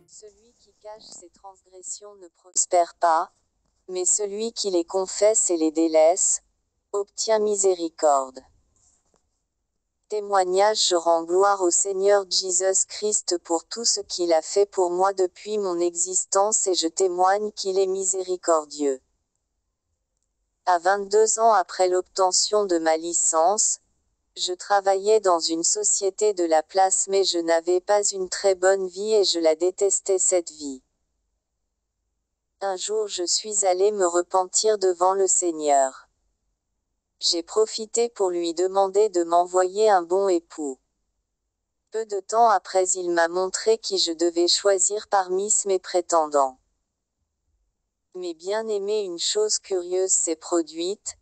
Celui qui cache ses transgressions ne prospère pas, mais celui qui les confesse et les délaisse, obtient miséricorde. Témoignage. Je rends gloire au Seigneur Jésus-Christ pour tout ce qu'il a fait pour moi depuis mon existence et je témoigne qu'il est miséricordieux. À 22 ans après l'obtention de ma licence, je travaillais dans une société de la place mais je n'avais pas une très bonne vie et je la détestais cette vie. Un jour je suis allé me repentir devant le Seigneur. J'ai profité pour lui demander de m'envoyer un bon époux. Peu de temps après il m'a montré qui je devais choisir parmi mes prétendants. Mais bien aimé, une chose curieuse s'est produite.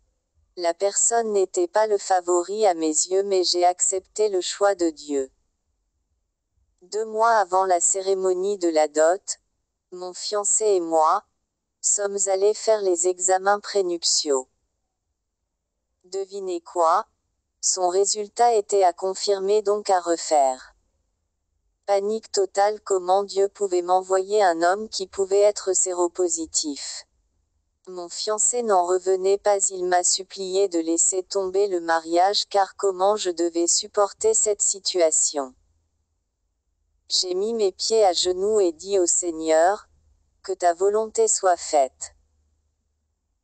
La personne n'était pas le favori à mes yeux mais j'ai accepté le choix de Dieu. 2 mois avant la cérémonie de la dot, mon fiancé et moi, sommes allés faire les examens prénuptiaux. Devinez quoi? Son résultat était à confirmer donc à refaire. Panique totale, comment Dieu pouvait m'envoyer un homme qui pouvait être séropositif? Mon fiancé n'en revenait pas, il m'a supplié de laisser tomber le mariage car comment je devais supporter cette situation? J'ai mis mes pieds à genoux et dit au Seigneur, que ta volonté soit faite.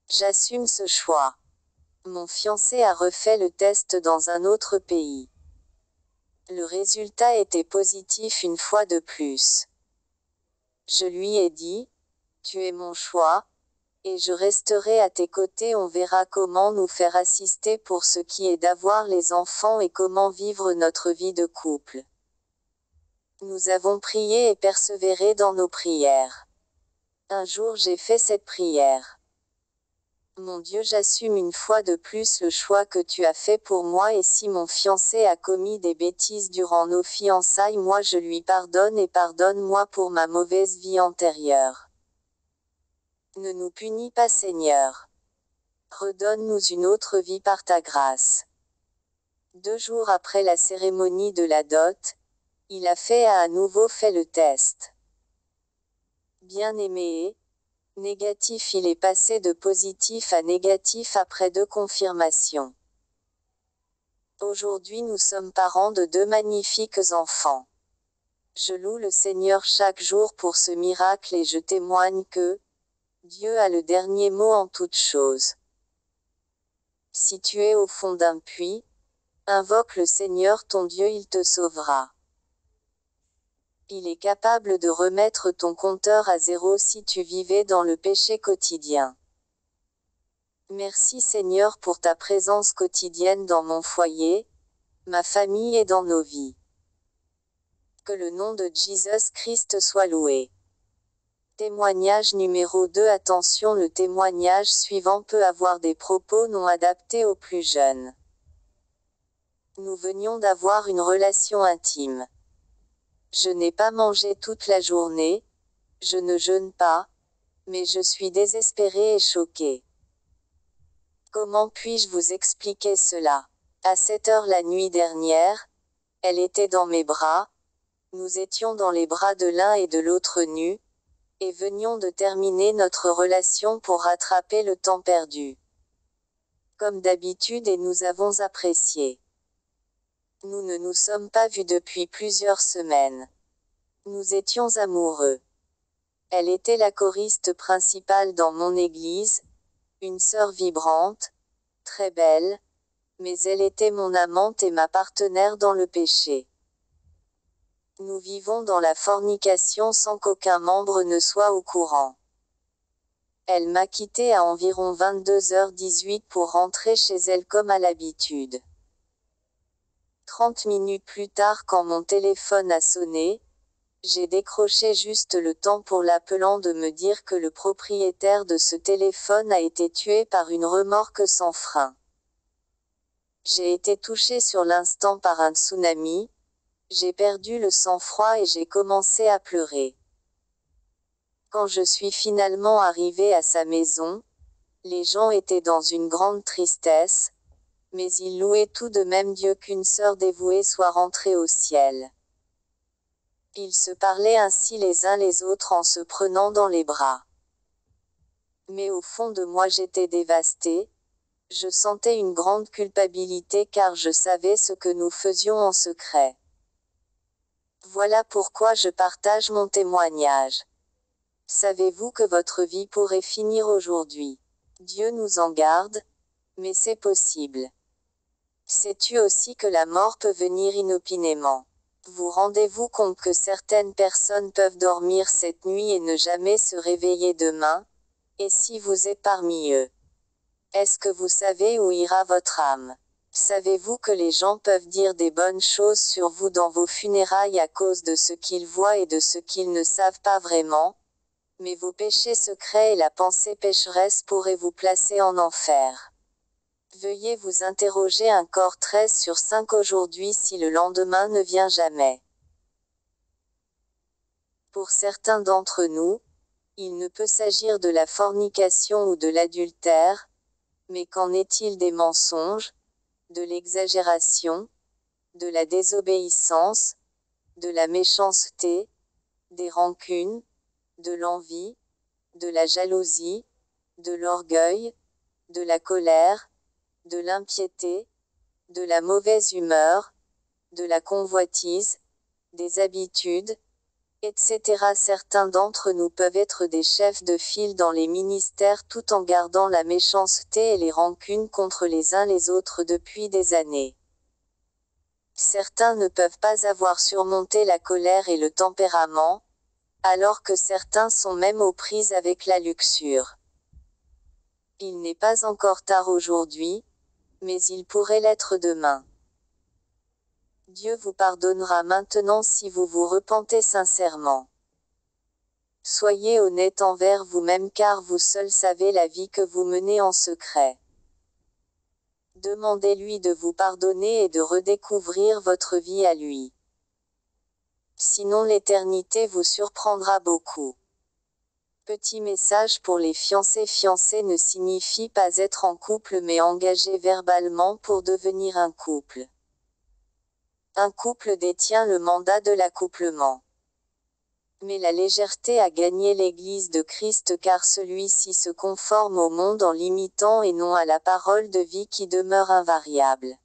J'assume ce choix. Mon fiancé a refait le test dans un autre pays. Le résultat était positif une fois de plus. Je lui ai dit, tu es mon choix, et je resterai à tes côtés. On verra comment nous faire assister pour ce qui est d'avoir les enfants et comment vivre notre vie de couple. Nous avons prié et persévéré dans nos prières. Un jour j'ai fait cette prière. Mon Dieu, j'assume une fois de plus le choix que tu as fait pour moi et si mon fiancé a commis des bêtises durant nos fiançailles, moi je lui pardonne et pardonne-moi pour ma mauvaise vie antérieure. Ne nous punis pas, Seigneur. Redonne-nous une autre vie par ta grâce. 2 jours après la cérémonie de la dot, il a à nouveau fait le test. Bien-aimé, négatif, il est passé de positif à négatif après 2 confirmations. Aujourd'hui nous sommes parents de 2 magnifiques enfants. Je loue le Seigneur chaque jour pour ce miracle et je témoigne que Dieu a le dernier mot en toutes choses. Si tu es au fond d'un puits, invoque le Seigneur ton Dieu, il te sauvera. Il est capable de remettre ton compteur à 0 si tu vivais dans le péché quotidien. Merci Seigneur pour ta présence quotidienne dans mon foyer, ma famille et dans nos vies. Que le nom de Jésus-Christ soit loué. Témoignage numéro 2. Attention, le témoignage suivant peut avoir des propos non adaptés aux plus jeunes. Nous venions d'avoir une relation intime. Je n'ai pas mangé toute la journée, je ne jeûne pas, mais je suis désespérée et choquée. Comment puis-je vous expliquer cela? À 7 heures la nuit dernière, elle était dans mes bras, nous étions dans les bras de l'un et de l'autre nus, et venions de terminer notre relation pour rattraper le temps perdu. Comme d'habitude et nous avons apprécié. Nous ne nous sommes pas vus depuis plusieurs semaines. Nous étions amoureux. Elle était la choriste principale dans mon église, une sœur vibrante, très belle, mais elle était mon amante et ma partenaire dans le péché. Nous vivons dans la fornication sans qu'aucun membre ne soit au courant. Elle m'a quitté à environ 22h18 pour rentrer chez elle comme à l'habitude. 30 minutes plus tard, quand mon téléphone a sonné, j'ai décroché juste le temps pour l'appelant de me dire que le propriétaire de ce téléphone a été tué par une remorque sans frein. J'ai été touché sur l'instant par un tsunami, j'ai perdu le sang-froid et j'ai commencé à pleurer. Quand je suis finalement arrivé à sa maison, les gens étaient dans une grande tristesse, mais ils louaient tout de même Dieu qu'une sœur dévouée soit rentrée au ciel. Ils se parlaient ainsi les uns les autres en se prenant dans les bras. Mais au fond de moi j'étais dévasté, je sentais une grande culpabilité car je savais ce que nous faisions en secret. Voilà pourquoi je partage mon témoignage. Savez-vous que votre vie pourrait finir aujourd'hui? Dieu nous en garde, mais c'est possible. Sais-tu aussi que la mort peut venir inopinément? Vous rendez-vous compte que certaines personnes peuvent dormir cette nuit et ne jamais se réveiller demain? Et si vous êtes parmi eux? Est-ce que vous savez où ira votre âme? Savez-vous que les gens peuvent dire des bonnes choses sur vous dans vos funérailles à cause de ce qu'ils voient et de ce qu'ils ne savent pas vraiment? Mais vos péchés secrets et la pensée pécheresse pourraient vous placer en enfer. Veuillez vous interroger encore 13/5 aujourd'hui si le lendemain ne vient jamais. Pour certains d'entre nous, il ne peut s'agir de la fornication ou de l'adultère, mais qu'en est-il des mensonges, de l'exagération, de la désobéissance, de la méchanceté, des rancunes, de l'envie, de la jalousie, de l'orgueil, de la colère, de l'impiété, de la mauvaise humeur, de la convoitise, des habitudes, etc. Certains d'entre nous peuvent être des chefs de file dans les ministères tout en gardant la méchanceté et les rancunes contre les uns les autres depuis des années. Certains ne peuvent pas avoir surmonté la colère et le tempérament, alors que certains sont même aux prises avec la luxure. Il n'est pas encore tard aujourd'hui, mais il pourrait l'être demain. Dieu vous pardonnera maintenant si vous vous repentez sincèrement. Soyez honnête envers vous-même car vous seul savez la vie que vous menez en secret. Demandez-lui de vous pardonner et de redécouvrir votre vie à lui. Sinon l'éternité vous surprendra beaucoup. Petit message pour les fiancés. Fiancé ne signifie pas être en couple mais engagé verbalement pour devenir un couple. Un couple détient le mandat de l'accouplement. Mais la légèreté a gagné l'Église de Christ car celui-ci se conforme au monde en l'imitant et non à la parole de vie qui demeure invariable.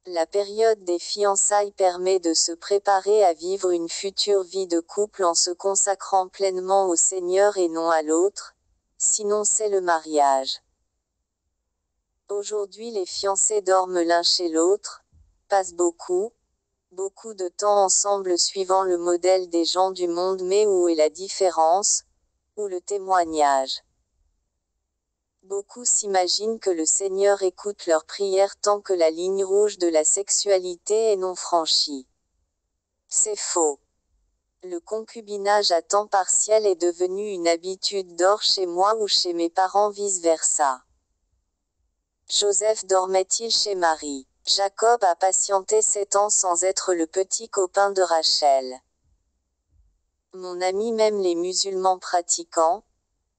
La période des fiançailles permet de se préparer à vivre une future vie de couple en se consacrant pleinement au Seigneur et non à l'autre, sinon c'est le mariage. Aujourd'hui les fiancés dorment l'un chez l'autre, passent beaucoup de temps ensemble suivant le modèle des gens du monde, mais où est la différence, ou le témoignage? Beaucoup s'imaginent que le Seigneur écoute leurs prières tant que la ligne rouge de la sexualité est non franchie. C'est faux. Le concubinage à temps partiel est devenu une habitude d'or chez moi ou chez mes parents vice-versa. Joseph dormait-il chez Marie? Jacob a patienté 7 ans sans être le petit copain de Rachel. Mon ami, même les musulmans pratiquants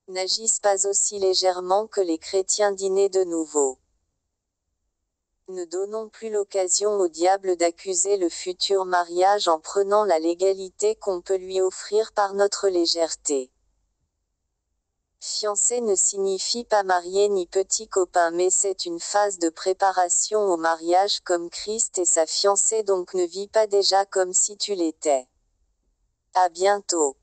n'agissent pas aussi légèrement que les chrétiens dînés de nouveau. Ne donnons plus l'occasion au diable d'accuser le futur mariage en prenant la légalité qu'on peut lui offrir par notre légèreté. Fiancé ne signifie pas marié ni petit copain, mais c'est une phase de préparation au mariage comme Christ et sa fiancée, donc ne vis pas déjà comme si tu l'étais. À bientôt.